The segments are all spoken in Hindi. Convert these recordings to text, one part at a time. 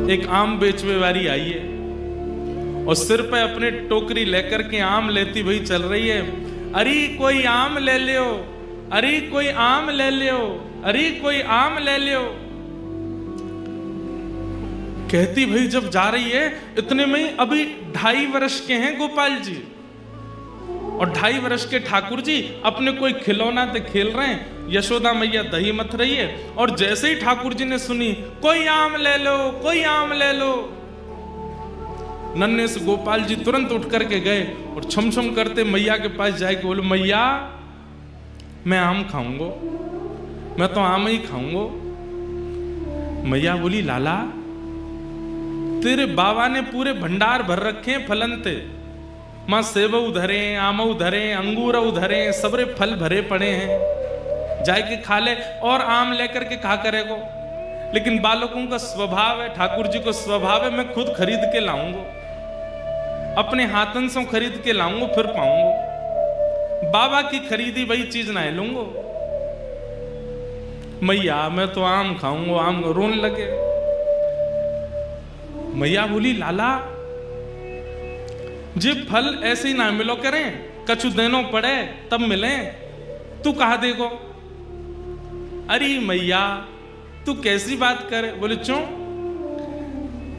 एक आम बेचवे वाली आई है और सिर पे अपने टोकरी लेकर के आम लेती भाई चल रही है। अरे कोई आम ले लियो, अरे कोई आम ले लियो, अरे कोई आम ले लियो। कहती भाई जब जा रही है, इतने में अभी 2.5 वर्ष के हैं गोपाल जी और 2.5 वर्ष के ठाकुर जी अपने कोई खिलौना से खेल रहे हैं। यशोदा मैया दही मथ रही है और जैसे ही ठाकुर जी ने सुनी कोई आम ले लो, कोई आम ले लो, नन्हे से गोपाल जी तुरंत उठ करके गए और छम छम करते मैया के पास जाके बोले, मैया मैं आम खाऊंगा, मैं तो आम ही खाऊंगा। मैया बोली, लाला तेरे बाबा ने पूरे भंडार भर रखे हैं फलन ते, मां सेब उधरे, आम उधरे, अंगूर उधरे, सबरे फल भरे पड़े हैं, जाके खा ले और आम लेकर के खा करेगो। लेकिन बालकों का स्वभाव है, ठाकुर जी को स्वभाव है, मैं खुद खरीद के लाऊंगा, अपने हाथन से खरीद के लाऊंगा फिर पाऊंगा, बाबा की खरीदी वही चीज ना लूंगा। मैया मैं तो आम खाऊंगा, आम रोने लगे। मैया बोली, लाला जी फल ऐसे ही ना मिलो करें, कछु देनो पड़े तब मिले, तू कहा देगो। अरे मैया तू कैसी बात करे। बोले क्यों,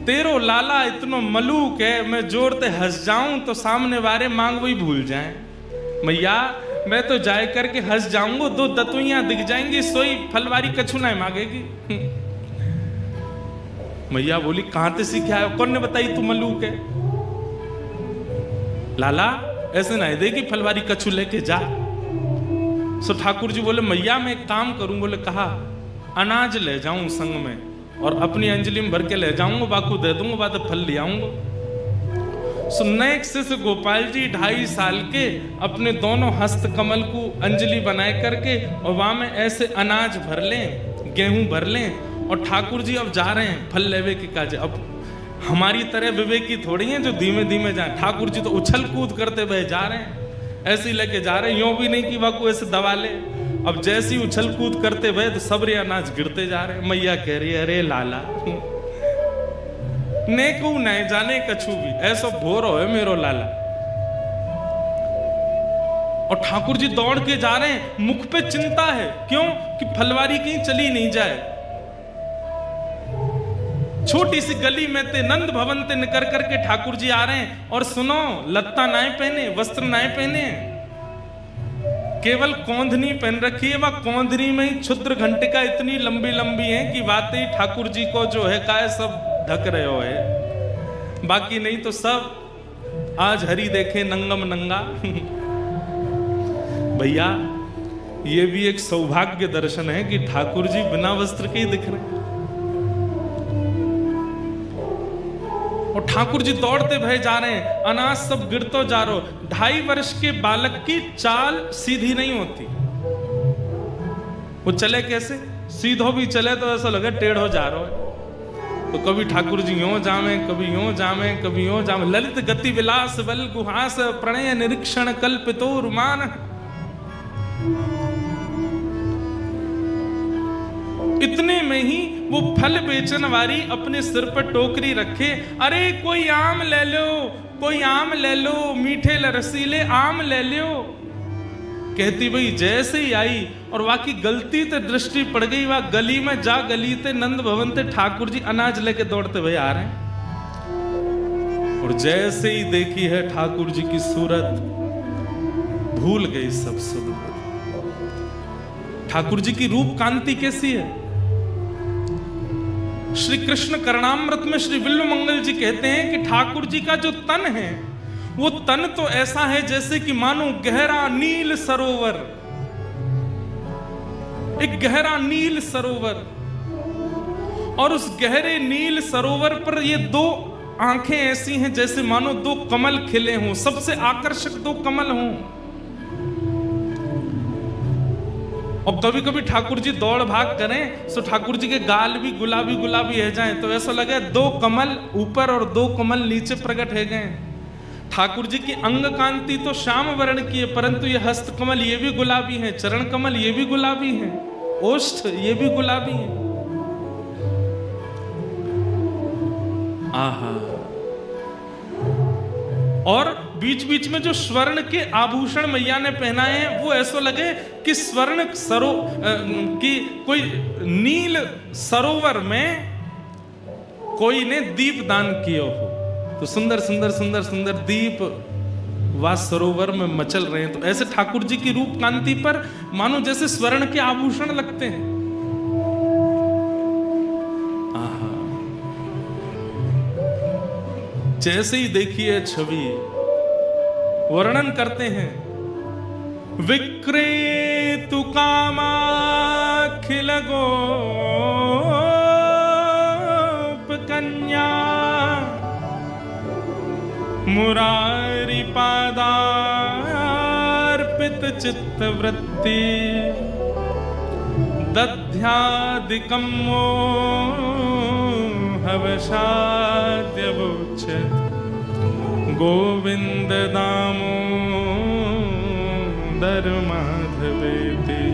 तेरो लाला इतनो मलूक है, मैं जोर ते हंस जाऊं तो सामने वाले मांग वही भूल जाएं। मैया मैं तो जाए करके हंस जाऊंगा, 2 दतुइयां दिख जाएंगी, सोई फलवारी कछु ना मांगेगी। मैया बोली, कहां से सीखा है, कौन ने बताई तू मलूक है। लाला ऐसे ना देगी फलवारी कछु लेके जा। सो ठाकुर जी बोले, मैया मैं एक काम करूं। बोले कहा, अनाज ले जाऊं संग में और अपनी अंजलि में भर के ले जाऊंगा, बाकू दे दूंगा, बाद फल ले आऊंगा। सो नेक्स्ट से गोपाल जी 2.5 साल के अपने दोनों हस्त कमल को अंजलि बनाए करके और वहां में ऐसे अनाज भर लें, गेहूं भर लें और ठाकुर जी अब जा रहे हैं फल लेवे के काज। अब हमारी तरह विवेकी थोड़ी हैं जो धीमे धीमे जाए, ठाकुर जी तो उछल कूद करते हुए जा रहे हैं, ऐसे ही लेके जा रहे हैं, यूं भी नहीं कि वह को ऐसे दबा ले। अब जैसी उछल कूद करते हुए तो सबरे अनाज गिरते जा रहे हैं। मैया कह रही है, अरे लाला नेकू नहीं जाने कछु भी, ऐसा भोरो है मेरो लाला। और ठाकुर जी दौड़ के जा रहे हैं, मुख पे चिंता है, क्यों कि फलवारी कहीं चली नहीं जाए। छोटी सी गली में ते नंद भवन ते निकल करके ठाकुर जी आ रहे हैं और सुनो, लत्ता नाए पहने, वस्त्र नाए पहने, केवल कौंधनी पहन रखी है। वह कौंधनी में ही क्षुद्र घंटिका इतनी लंबी लंबी है कि वाकई ठाकुर जी को जो है काय सब ढक रहे हो है, बाकी नहीं तो सब आज हरि देखे नंगम नंगा। भैया ये भी एक सौभाग्य दर्शन है कि ठाकुर जी बिना वस्त्र के ही दिख रहे हैं। और ठाकुर जी दौड़ते भय जा रहे हैं, अनाज सब गिरतो जा रहा। 2.5 वर्ष के बालक की चाल सीधी नहीं होती, वो चले कैसे, सीधो भी चले तो ऐसा लगे टेढ़ो जा रहा है। तो कभी ठाकुर जी यूं जामे, कभी यूं जामे, कभी यूं जामे। ललित गति विलास बल गुहास प्रणय निरीक्षण कल्पितो रुमान। इतने में ही वो फल बेचन वाली अपने सिर पर टोकरी रखे, अरे कोई आम ले लो, कोई आम ले लो, मीठे रसीले आम ले लो। कहती भाई जैसे ही आई और वाकई गलती ते दृष्टि पड़ गई, वह गली में जा, गली ते नंद भवन ते ठाकुर जी अनाज लेके दौड़ते हुए आ रहे हैं। और जैसे ही देखी है ठाकुर जी की सूरत, भूल गई सब सुध। ठाकुर जी की रूप कांति कैसी है। श्री कृष्ण करणामृत में श्री विल्लु मंगल जी कहते हैं कि ठाकुर जी का जो तन है, वो तन तो ऐसा है जैसे कि मानो गहरा नील सरोवर, एक गहरा नील सरोवर, और उस गहरे नील सरोवर पर ये 2 आंखें ऐसी हैं जैसे मानो 2 कमल खिले हों, सबसे आकर्षक 2 कमल हों। और कभी कभी ठाकुर जी दौड़ भाग करें तो ठाकुर जी के गाल भी गुलाबी गुलाबी है जाए, तो ऐसा लगे 2 कमल ऊपर और 2 कमल नीचे प्रकट है गए। ठाकुर जी की अंग कांति तो श्याम वर्ण की है, परंतु ये हस्त कमल ये भी गुलाबी है, चरण कमल ये भी गुलाबी है, ओष्ठ ये भी गुलाबी है। आहा, और बीच बीच में जो स्वर्ण के आभूषण मैया ने पहनाए हैं वो ऐसा लगे कि स्वर्ण कि कोई नील सरोवर में कोई ने दीप दान किए हो। तो सुंदर सुंदर सुंदर सुंदर दीप वा सरोवर में मचल रहे हैं। तो ऐसे ठाकुर जी की रूप कांति पर मानो जैसे स्वर्ण के आभूषण लगते हैं। आहा, जैसे ही देखिए छवि, वर्णन करते हैं, विक्रेतु कामाखिल गोप कन्या मुरारी पादार्पित चित्त वृत्ति दध्यादिकं मोहवशाद्यवोच्यत गोविंद दामोदर माधवेति।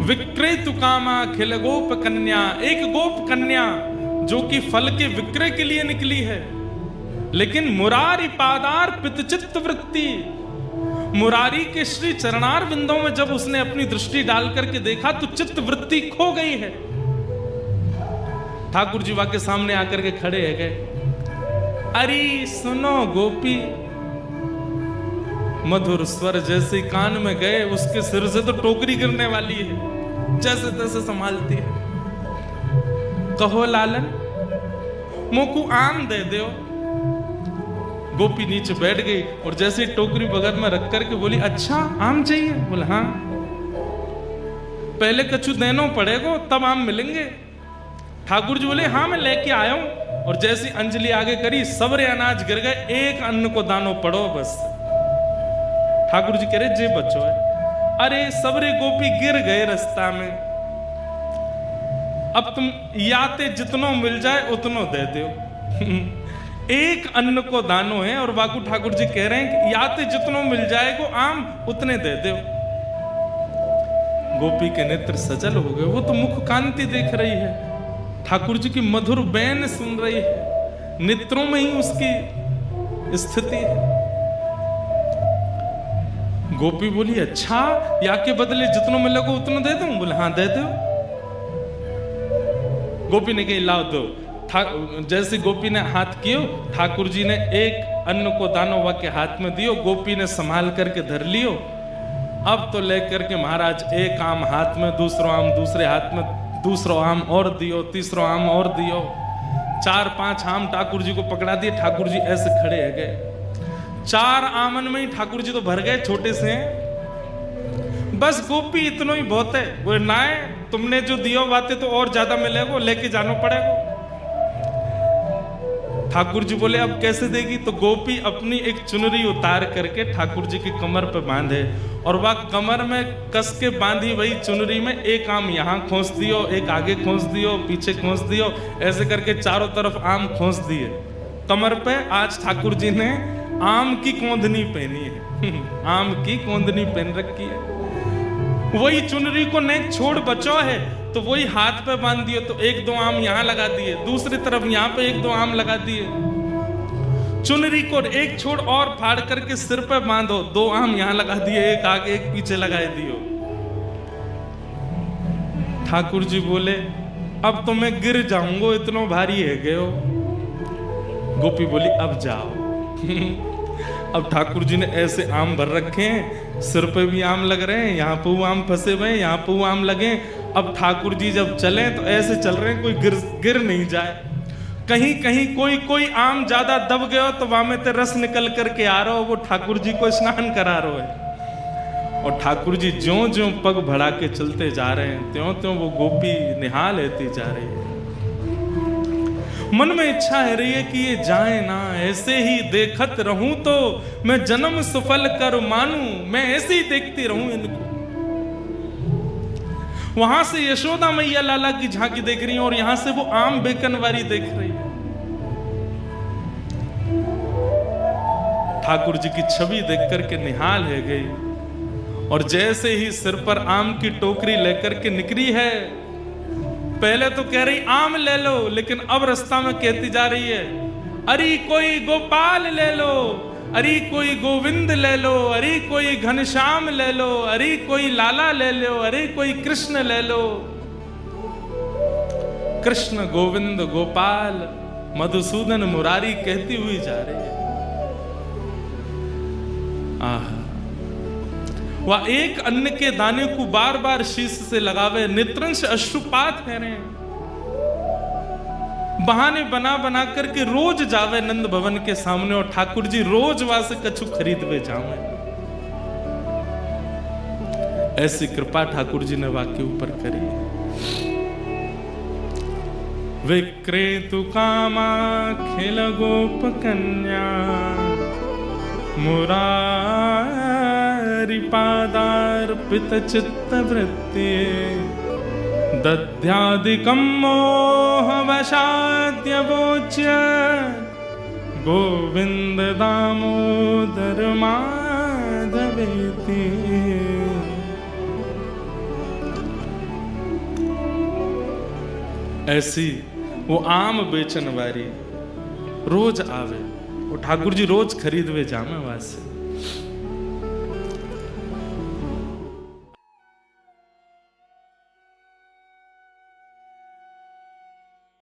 विक्रेतु कामाखिल गोप कन्या, एक गोप कन्या जो कि फल के विक्रय के लिए निकली है, लेकिन मुरारी पादार्पित चित्त वृत्ति, मुरारी के श्री चरणार बिंदों में जब उसने अपनी दृष्टि डाल करके देखा तो चित्त वृत्ति खो गई है। ठाकुर जी वहां के सामने आकर के खड़े है गए, अरे सुनो गोपी, मधुर स्वर जैसे कान में गए उसके सिर से तो टोकरी गिरने वाली है, जैसे तैसे संभालती है। कहो लालन, मोकू आम दे दो। गोपी नीचे बैठ गई और जैसे टोकरी बगल में रख करके बोली, अच्छा आम चाहिए? बोला हाँ। पहले कछु देनो पड़ेगा तब आम मिलेंगे। ठाकुर जी बोले हाँ मैं लेके आया हूं। और जैसी अंजलि आगे करी, सबरे अनाज गिर गए, एक अन्न को दानो पड़ो बस। ठाकुर जी कह रहे जे बच्चो है। अरे सबरे गोपी गिर गए रास्ता में, अब तुम याते जितनो मिल जाए उतनो दे दो। एक अन्न को दानो है और बाकू ठाकुर जी कह रहे हैं कि याते जितनो मिल जाएगा आम उतने दे दो। गोपी के नेत्र सजल हो गए, वो तो मुख कांति देख रही है, ठाकुर जी की मधुर बैन सुन रही है, नेत्रों में ही उसकी स्थिति है। गोपी बोली अच्छा, या के बदले जितनो मिलेगा उतना दे दूं? बोले हाँ दे दो। गोपी ने कही लाओ दो। जैसे गोपी ने हाथ कियो, ठाकुर जी ने एक अन्न को दानो वा के हाथ में दियो, गोपी ने संभाल करके धर लियो। अब तो लेकर के महाराज एक आम हाथ में, दूसरो आम दूसरे हाथ में, दूसरो आम और दियो, तीसरो आम और दियो, 4-5 आम ठाकुर जी को पकड़ा दिए। ठाकुर जी ऐसे खड़े है गए, 4 आमन में ही ठाकुर जी तो भर गए, छोटे से हैं। बस गोपी इतना ही बहुत है। वो ना है, तुमने जो दियो बातें तो और ज्यादा मिलेगा, लेके जाना पड़ेगा। ठाकुर जी बोले अब कैसे देगी? तो गोपी अपनी एक चुनरी उतार करके ठाकुर जी की कमर पे बांधे और वह कमर में कस के बांधी वही चुनरी में एक आम यहाँ खोस दियो, एक आगे खोस दियो, पीछे खोस दियो, ऐसे करके चारों तरफ आम खोस दिए कमर पे। आज ठाकुर जी ने आम की कोंदनी पहनी है, आम की कोंदनी पहन रखी है। वही चुनरी को नहीं छोड़ बचो है तो वही हाथ पे बांध दिए, तो 1-2 आम यहाँ लगा दिए, दूसरी तरफ यहाँ पे 1-2 आम लगा दिए। चुनरी को एक छोड़ और फाड़ करके सिर पे बांधो, 2 आम यहाँ लगा दिए, एक आगे एक पीछे लगाए दियो। ठाकुर जी बोले अब तो मैं गिर जाऊंगा, इतना भारी है गए हो। गोपी बोली अब जाओ। अब ठाकुर जी ने ऐसे आम भर रखे हैं, सिर पे भी आम लग रहे हैं, यहाँ पे वो आम फंसे हुए हैं, यहाँ पे वो आम लगे। अब ठाकुर जी जब चले तो ऐसे चल रहे हैं कोई गिर नहीं जाए। कहीं कहीं कोई आम ज्यादा दब गया तो वहां में ते रस निकल करके आ रहा हो, वो ठाकुर जी को स्नान करा रहा है। और ठाकुर जी ज्यों ज्यों पग बढ़ा के चलते जा रहे हैं त्यों त्यों वो गोपी निहाल लेती जा रही है। मन में इच्छा है रही है कि ये जाए ना, ऐसे ही देखत रहूं तो मैं जन्म सफल कर मानूं, मैं ऐसे ही देखती रहूं इनको। वहां से यशोदा मैया लाला की झांकी देख रही है और यहां से वो आम बेकनवारी देख रही है। ठाकुर जी की छवि देख करके निहाल है गई। और जैसे ही सिर पर आम की टोकरी लेकर के निकली है, पहले तो कह रही आम ले लो, लेकिन अब रास्ता में कहती जा रही है अरे कोई गोपाल ले लो, अरे कोई गोविंद ले लो, अरे कोई घनश्याम ले लो, अरे कोई लाला ले लो, अरे कोई कृष्ण ले लो। कृष्ण गोविंद गोपाल मधुसूदन मुरारी कहती हुई जा रही है। आहा, वह एक अन्न के दाने को बार बार शीश से लगावे, नेत्रंश अश्रुपात है रहे, बहाने बना बना करके रोज जावे नंद भवन के सामने, और ठाकुर जी रोज वहां से कछु खरीदवे जावे। ऐसी कृपा ठाकुर जी ने वाक्य ऊपर करी। विक्रेतु कामा खिल गोप कन्या, मुरारी पादार्पित चित्त वृत्ति, दध्यादिकं मोह वशाद्य वोच्य, गोविंद दामोदर माधवेति। ऐसी वो आम बेचन वाली रोज आवे, वो ठाकुर जी रोज खरीदवे जामे वासे।